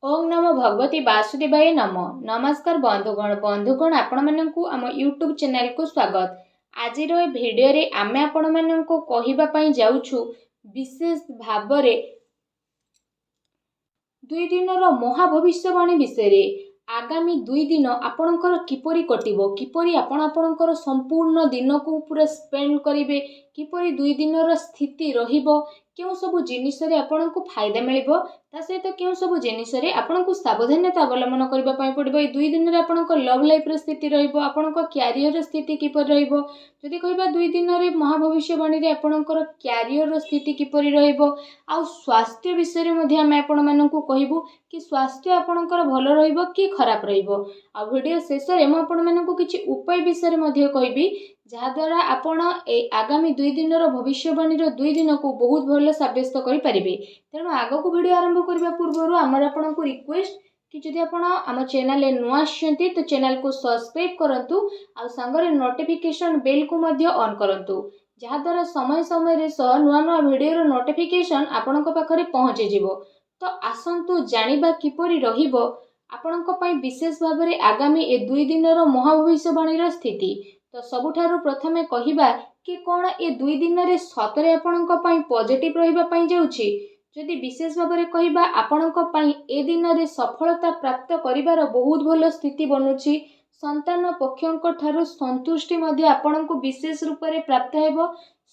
ओम नमो भगवती वासुदेवाय नमो। नमस्कार बंधुगण आपण मानकु आम यूट्यूब चैनल को स्वागत। आज भिडियो रे आमे आपण मानकु कहिबा पई जाउछु विशेष भाबरे 2 दिन महाभविष्यवाणी विषय। आगामी 2 दिन आपणकर किपरि कटिबो, किपरि आपणकर संपूर्ण दिन को पूरा स्पेंड करिवे, किपरि 2 दिन स्थिति रहिबो, केउ सब जिनिस रे आपणको फायदा मिलिबो, ता सहित केउ सब जिनिस रे आपणको सावधानता अवलंबन करबा पई पड़िबो। ए 2 दिन रे आपणको लव लाइफ रे स्थिति रहिबो, आपणको कैरियर रे स्थिति किपरि रहिबो। जदि कहबा 2 दिन रे महाभविष्यवाणी रे आपणकर कैरियर रो स्थिति किपरि रहिबो, आ स्वास्थ्य विषय रे मध्ये हम आपण मानकु कहिबो कि स्वास्थ्य आपणकर भलो रहिबो कि खराब रहिबो। आ वीडियो शेष रे म आपण मानकु किछि उपाय विषय रे मध्ये कहिबी, जहा द्वारा आपण ए आगामी 2 दिन रो भविष्यवाणी रो 2 दिन को बहुत भलो साब्यस्त करि परिबे। तेणु आगो को वीडियो आरंभ करबा पूर्वरु हमर आपणकु रिक्वेस्ट कि जदि आपण आम चैनल रे नुआ आछंती तो चैनल को सब्सक्राइब करंतु, आ संगरे नोटिफिकेशन बेल को मध्ये ऑन करंतु, जहा द्वारा समय समय रे नुआ नुआ वीडियो रो नोटिफिकेशन आपणक पाखरे पहुंची जिवो। तो आसंतु जानिबा किपरि रहिबो आपणक पई विशेष भाबरे आगामी ए 2 दिन रो महाभविष्यवाणी रो स्थिति। तो सबुठारु प्रथमे कहिबा कि कोन ए 2 दिन रे सतरे आपणक पई पॉजिटिव रहिबा पई जाउछि। जदि विशेष भाबरे कहिबा आपणक पई ए दिन रे सफलता प्राप्त करिवार बहुत भलो स्थिति बनुछि। संतान पक्षक ठारु संतुष्टि मध्ये आपणको विशेष रूप रे प्राप्त हेबो।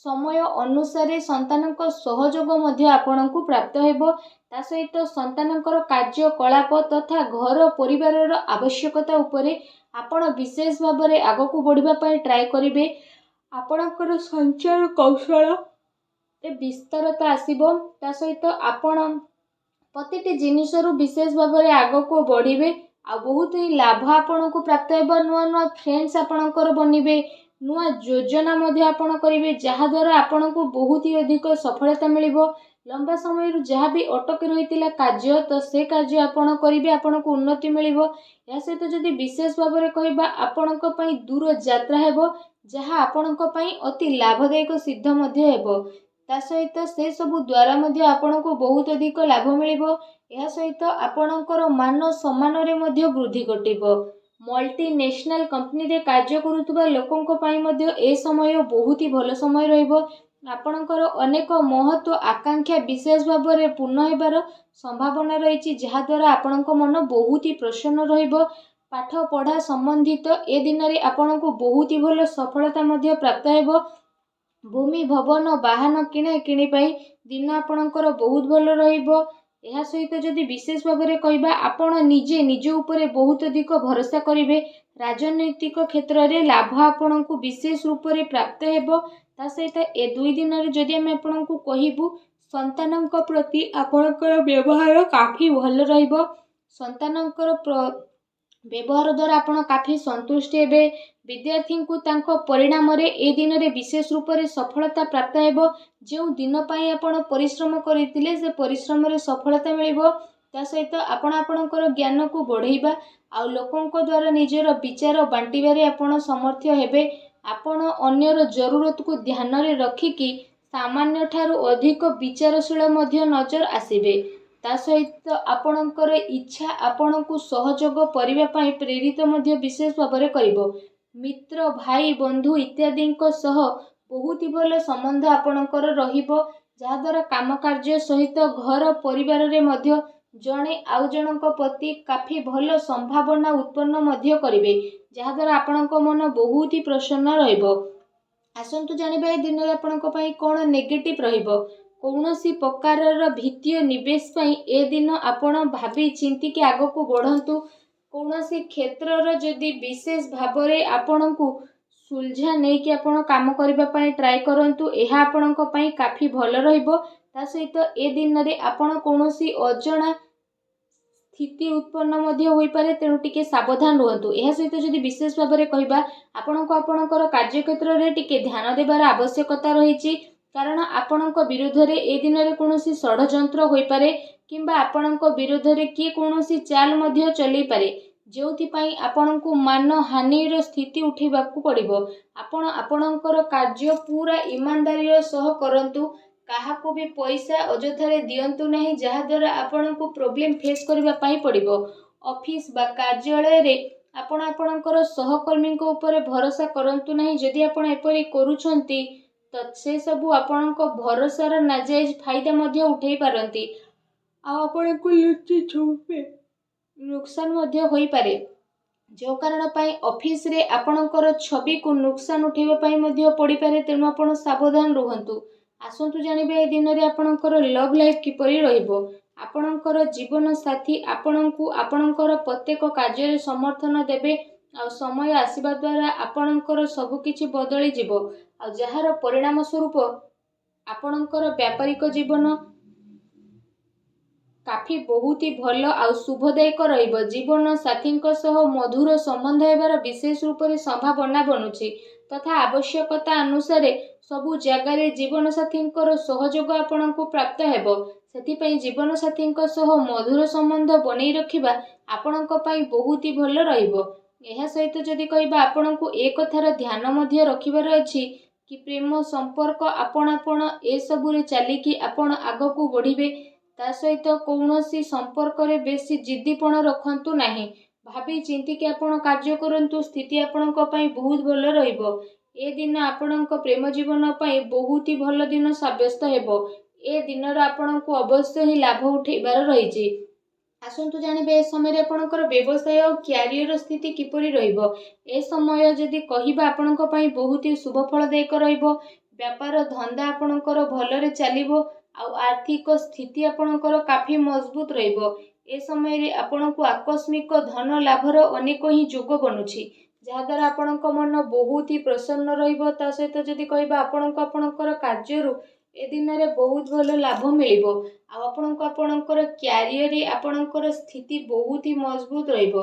समय अनुसार संतानक सहयोग मध्ये आपणको प्राप्त हेबो। ता सहित संतानकर कार्यकलाप तथा घर परिवार आवश्यकता उपरे आपण विशेष भाबरे आगको बढ़िबा पई ट्राई करिवे। आपणकर संचार कौशल विस्तारता आसीबो। ता सहित आपण प्रतिटी जिनिसरु विशेष भाबरे आगको बढ़िबे। आ बहुत ही लाभ आपणको प्राप्त हेबो। नुआ नुआ फ्रेंड्स आपणकर बनिबे, नुआ योजना मध्ये आपण करिवे, जहा द्वारा आपणको बहुत ही अधिक सफलता मिलिबो। लंबा समय जहाँ भी अटक रही कार्य तो से कार्य आपण करिवे, आपणको उन्नति मिलिबो। या सहित जदि विशेष भाबरे कहिबा आपणक पई दूर यात्रा हेबो, जहाँ आपणक पई अति लाभदायक सिद्ध मध्ये हेबो। ता सहित से सबु द्वारा मध्ये आपणको बहुत अधिक लाभ मिलिबो। या सहित आपणकर मान सम्मान रे मध्ये वृद्धि घटिबो। मल्टीनेशनल कंपनी रे कार्य करुतबा लोकंक पई मध्ये ए समय बहुत ही भलो समय रहिबो। आपणकर अनेक महत्व आकांक्षा विशेष भाबरे पूर्ण हेबार संभावना रही, जहा द्वारा आपणक मन बहुत ही प्रसन्न रहिबो। पाठ पढ़ा संबंधित ए दिन रे आपणको बहुत ही भलो सफलता मध्ये प्राप्त हेबो। भूमि भवन वाहन किणे किणी पाई दिन आपणकर बहुत भलो रहिबो। एहा सहित जदि विशेष भाबरे कहिबा आपण निजे निज उपरे बहुत अधिक भरोसा करिवे। राजनैतिक क्षेत्र रे लाभ आपणको विशेष रूप रे प्राप्त हेबो। ता सहित ए 2 दिन रे जदि हम आपणको कहिबु संतानक प्रति आपणकर व्यवहार काफी भलो रहिबो। संतानकर व्यवहार द्वारा आपण काफी संतुष्ट हेबे। विद्यार्थी को तांको परिणाम रे ए दिन रे विशेष रूप रे सफलता प्राप्त हेबो। जो दिन पाई आपण परिश्रम करितिले से परिश्रम रे सफलता मिलिबो। ता सहित आपण आपणकर ज्ञान को बढ़ाइबा आ लोकंक द्वारा निजर विचार बांटिबारे आपण समर्थ हेबे। आपण अन्यर जरूरत को ध्यान रे रखिकी सामान्य ठारू अधिक विचारशील मध्ये नजर आसीबे। ता सहित आपणकर इच्छा आपणको सहयोग करिबा पई प्रेरित मध्ये विशेष भाबरे करिवो। मित्र भाई बंधु इत्यादि सह बहुत ही भलो संबंध आपणकर रहिबो, जहा द्वारा काम कार्य सहित घर परिवार रे मध्ये जणे आउ जनक प्रति काफी भलो संभावना उत्पन्न मध्ये करिवे, जहा द्वारा आपणक मन बहुत ही प्रसन्न रहिबो। आसंतु जानिबा ए दिन रे आपणक पई कोन नेगेटिव रहिबो। कौनसी प्रकार वित्तीय निवेश पई ए दिन आपण भाबी चिंती के आगो को बढ़ंतु। कौनसी क्षेत्र जदि विशेष भाबरे आपणको सुलझा नहीं कि आपण काम करबा पई ट्राई करंतु, एहा आपणक पई काफी भलो रहिबो। ता सहित ए दिन रे आपण कौनसी अजणा स्थिति उत्पन्न मध्ये होई पारे, तेणु टिके सावधान रहतु। एहा सहित जदि विशेष भाबरे कहिबा आपणको आपणकर कार्य क्षेत्र रे टिके ध्यान देबार आवश्यकता रहिछि, कारण आपणक विरुद्ध रे ए दिन रे कौनसी षडयंत्र होई पारे, किंबा आपणक विरुद्ध रे किए कौनसी चाल मध्ये चली पारे, जोथि पई आपणको मान हानि रो स्थिति उठेबाकू पड़िबो। आपण आपणकर कार्य पूरा ईमानदारी सह करंतु, କାହାକୁ ବି ପଇସା ଅଯଥାରେ ଦିଅନ୍ତୁ ନାହିଁ, ଯାହାଦ୍ୱାରା ଆପଣଙ୍କୁ ପ୍ରୋବ୍ଲେମ୍ ଫେସ୍ କରିବା ପାଇଁ ପଡ଼ିବ। ଅଫିସ୍ ବା କାର୍ଯ୍ୟାଳୟରେ ଆପଣ ଆପଣଙ୍କର ସହକର୍ମୀଙ୍କ ଉପରେ ଭରସା କରନ୍ତୁ ନାହିଁ। ଯଦି ଆପଣ ଏପରି କରୁଛନ୍ତି ତ ସେସବୁ ଆପଣଙ୍କ ଭରସାର ନାଜାଇଜ ଫାଇଦା ମଧ୍ୟ ଉଠାଇ ପାରନ୍ତି, ଆଉ ଆପଣଙ୍କୁ ଲୁଚି ଛୁପି ନୁକସାନ ମଧ୍ୟ ହୋଇପାରେ, ଯେଉଁ କାରଣ ପାଇଁ ଅଫିସରେ ଆପଣଙ୍କର ଛବିକୁ ନୁକସାନ ଉଠାଇବା ପାଇଁ ମଧ୍ୟ ପଡ଼ିପାରେ। ତେଣୁ ଆପଣ ସାବଧାନ ରୁହନ୍ତୁ। ଆସନ୍ତୁ ଜାଣିବା ଏ ଦିନରେ ଆପଣଙ୍କର ଲଭ୍ ଲାଇଫ୍ କିପରି ରହିବ। ଆପଣଙ୍କର ଜୀବନ ସାଥୀ ଆପଣଙ୍କୁ ଆପଣଙ୍କର ପ୍ରତ୍ୟେକ କାର୍ଯ୍ୟରେ ସମର୍ଥନ ଦେବେ, ଆଉ ସମୟ ଆସିବା ଦ୍ୱାରା ଆପଣଙ୍କର ସବୁକିଛି ବଦଳିଯିବ, ଆଉ ଯାହାର ପରିଣାମ ସ୍ୱରୂପ ଆପଣଙ୍କର ବ୍ୟାପାରିକ ଜୀବନ କାଫି ବହୁତ ଭଲ ଆଉ ଶୁଭଦାୟକ ରହିବ। ଜୀବନ ସାଥୀଙ୍କ ସହ ମଧୁର ସମ୍ବନ୍ଧ ହେବାର ବିଶେଷ ରୂପରେ ସମ୍ଭାବନା ବନୁଛି, ତଥା ଆବଶ୍ୟକତା ଅନୁସାରେ ସବୁ ଜାଗାରେ ଜୀବନସାଥୀଙ୍କର ସହଯୋଗ ଆପଣଙ୍କୁ ପ୍ରାପ୍ତ ହେବ। ସେଥିପାଇଁ ଜୀବନସାଥୀଙ୍କ ସହ ମଧୁର ସମ୍ବନ୍ଧ ବନେଇ ରଖିବା ଆପଣଙ୍କ ପାଇଁ ବହୁତ ଭଲ ରହିବ। ଏହା ସହିତ ଯଦି କହିବା, ଆପଣଙ୍କୁ ଏ କଥାର ଧ୍ୟାନ ମଧ୍ୟ ରଖିବାର ଅଛି କି ପ୍ରେମ ସମ୍ପର୍କ ଆପଣାପଣ ଏସବୁରେ ଚାଲିକି ଆପଣ ଆଗକୁ ବଢ଼ିବେ। ତା ସହିତ କୌଣସି ସମ୍ପର୍କରେ ବେଶୀ ଜିଦ୍ଦିପଣ ରଖନ୍ତୁ ନାହିଁ। ଭାବି ଚିନ୍ତିକି ଆପଣ କାର୍ଯ୍ୟ କରନ୍ତୁ। ସ୍ଥିତି ଆପଣଙ୍କ ପାଇଁ ବହୁତ ଭଲ ରହିବ। ଏ ଦିନ ଆପଣଙ୍କ ପ୍ରେମ ଜୀବନ ପାଇଁ ବହୁତ ଭଲ ଦିନ ସାବ୍ୟସ୍ତ ହେବ। ଏ ଦିନର ଆପଣଙ୍କୁ ଅବଶ୍ୟ ହିଁ ଲାଭ ଉଠାଇବାର ରହିଛି। ଆସନ୍ତୁ ଜାଣିବେ ଏ ସମୟରେ ଆପଣଙ୍କର ବ୍ୟବସାୟ ଓ କ୍ୟାରିୟର ସ୍ଥିତି କିପରି ରହିବ। ଏ ସମୟ ଯଦି କହିବା ଆପଣଙ୍କ ପାଇଁ ବହୁତ ଶୁଭଫଳଦାୟକ ରହିବ। ବ୍ୟାପାର ଧନ୍ଦା ଆପଣଙ୍କର ଭଲରେ ଚାଲିବ, ଆଉ ଆର୍ଥିକ ସ୍ଥିତି ଆପଣଙ୍କର କାଫି ମଜବୁତ ରହିବ। ଏ ସମୟରେ ଆପଣଙ୍କୁ ଆକସ୍ମିକ ଧନ ଲାଭର ଅନେକ ହିଁ ଯୋଗ ବନୁଛି, ଯାହାଦ୍ୱାରା ଆପଣଙ୍କ ମନ ବହୁତ ହି ପ୍ରସନ୍ନ ରହିବ। ତା ସହିତ ଯଦି କହିବା, ଆପଣଙ୍କୁ ଆପଣଙ୍କର କାର୍ଯ୍ୟରୁ ଏ ଦିନରେ ବହୁତ ଭଲ ଲାଭ ମିଳିବ, ଆଉ ଆପଣଙ୍କୁ ଆପଣଙ୍କର କ୍ୟାରିୟରରେ ଆପଣଙ୍କର ସ୍ଥିତି ବହୁତ ହି ମଜବୁତ ରହିବ।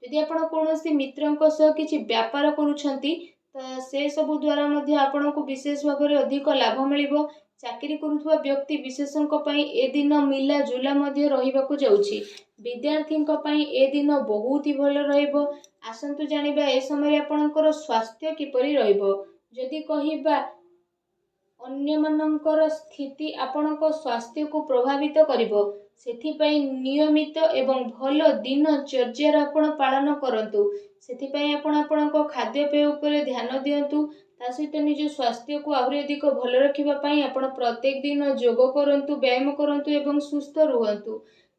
ଯଦି ଆପଣ କୌଣସି ମିତ୍ରଙ୍କ ସହ କିଛି ବ୍ୟାପାର କରୁଛନ୍ତି ତ ସେସବୁ ଦ୍ୱାରା ମଧ୍ୟ ଆପଣଙ୍କୁ ବିଶେଷ ଭାବରେ ଅଧିକ ଲାଭ ମିଳିବ। ଚାକିରି କରୁଥିବା ବ୍ୟକ୍ତି ବିଶେଷଙ୍କ ପାଇଁ ଏ ଦିନ ମିଲା ଜୁଲା ମଧ୍ୟ ରହିବାକୁ ଯାଉଛି। ବିଦ୍ୟାର୍ଥୀଙ୍କ ପାଇଁ ଏ ଦିନ ବହୁତ ହି ଭଲ ରହିବ। ଆସନ୍ତୁ ଜାଣିବା ଏ ସମୟରେ ଆପଣଙ୍କର ସ୍ୱାସ୍ଥ୍ୟ କିପରି ରହିବ। ଯଦି କହିବା, ଅନ୍ୟମାନଙ୍କର ସ୍ଥିତି ଆପଣଙ୍କ ସ୍ୱାସ୍ଥ୍ୟକୁ ପ୍ରଭାବିତ କରିବ। ସେଥିପାଇଁ ନିୟମିତ ଏବଂ ଭଲ ଦିନଚର୍ଯ୍ୟାର ଆପଣ ପାଳନ କରନ୍ତୁ। ସେଥିପାଇଁ ଆପଣ ଆପଣଙ୍କ ଖାଦ୍ୟପେୟ ଉପରେ ଧ୍ୟାନ ଦିଅନ୍ତୁ। ତା ସହିତ ନିଜ ସ୍ୱାସ୍ଥ୍ୟକୁ ଆହୁରି ଅଧିକ ଭଲ ରଖିବା ପାଇଁ ଆପଣ ପ୍ରତ୍ୟେକ ଦିନ ଯୋଗ କରନ୍ତୁ, ବ୍ୟାୟାମ କରନ୍ତୁ ଏବଂ ସୁସ୍ଥ ରୁହନ୍ତୁ।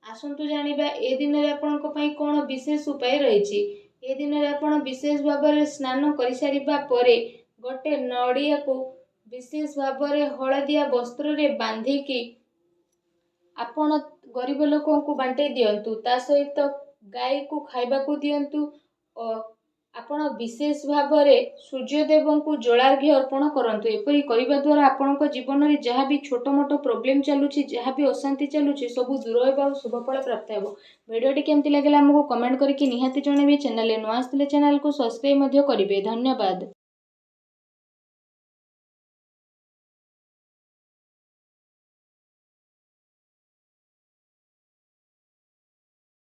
ଆସନ୍ତୁ ଜାଣିବା ଏ ଦିନରେ ଆପଣଙ୍କ ପାଇଁ କ'ଣ ବିଶେଷ ଉପାୟ ରହିଛି। ଏ ଦିନରେ ଆପଣ ବିଶେଷ ଭାବରେ ସ୍ନାନ କରିସାରିବା ପରେ ଗୋଟେ ନଡ଼ିଆକୁ ବିଶେଷ ଭାବରେ ହଳଦିଆ ବସ୍ତ୍ରରେ ବାନ୍ଧିକି ଆପଣ ଗରିବ ଲୋକଙ୍କୁ ବାଣ୍ଟେଇ ଦିଅନ୍ତୁ। ତା ସହିତ ଗାଈକୁ ଖାଇବାକୁ ଦିଅନ୍ତୁ ଓ ଆପଣ ବିଶେଷ ଭାବରେ ସୂର୍ଯ୍ୟଦେବଙ୍କୁ ଜଳାର୍ଘ୍ୟ ଅର୍ପଣ କରନ୍ତୁ। ଏପରି କରିବା ଦ୍ୱାରା ଆପଣଙ୍କ ଜୀବନରେ ଯାହା ବି ଛୋଟ ମୋଟ ପ୍ରୋବ୍ଲେମ୍ ଚାଲୁଛି, ଯାହା ବି ଅଶାନ୍ତି ଚାଲୁଛି, ସବୁ ଦୂର ହେବ ଆଉ ଶୁଭଫଳ ପ୍ରାପ୍ତ ହେବ। ଭିଡ଼ିଓଟି କେମିତି ଲାଗିଲା ଆମକୁ କମେଣ୍ଟ କରିକି ନିହାତି ଜଣାଇବେ। ଚ୍ୟାନେଲରେ ନୂଆ ଆସିଥିଲେ ଚ୍ୟାନେଲକୁ ସବସ୍କ୍ରାଇବ୍ ମଧ୍ୟ କରିବେ। ଧନ୍ୟବାଦ।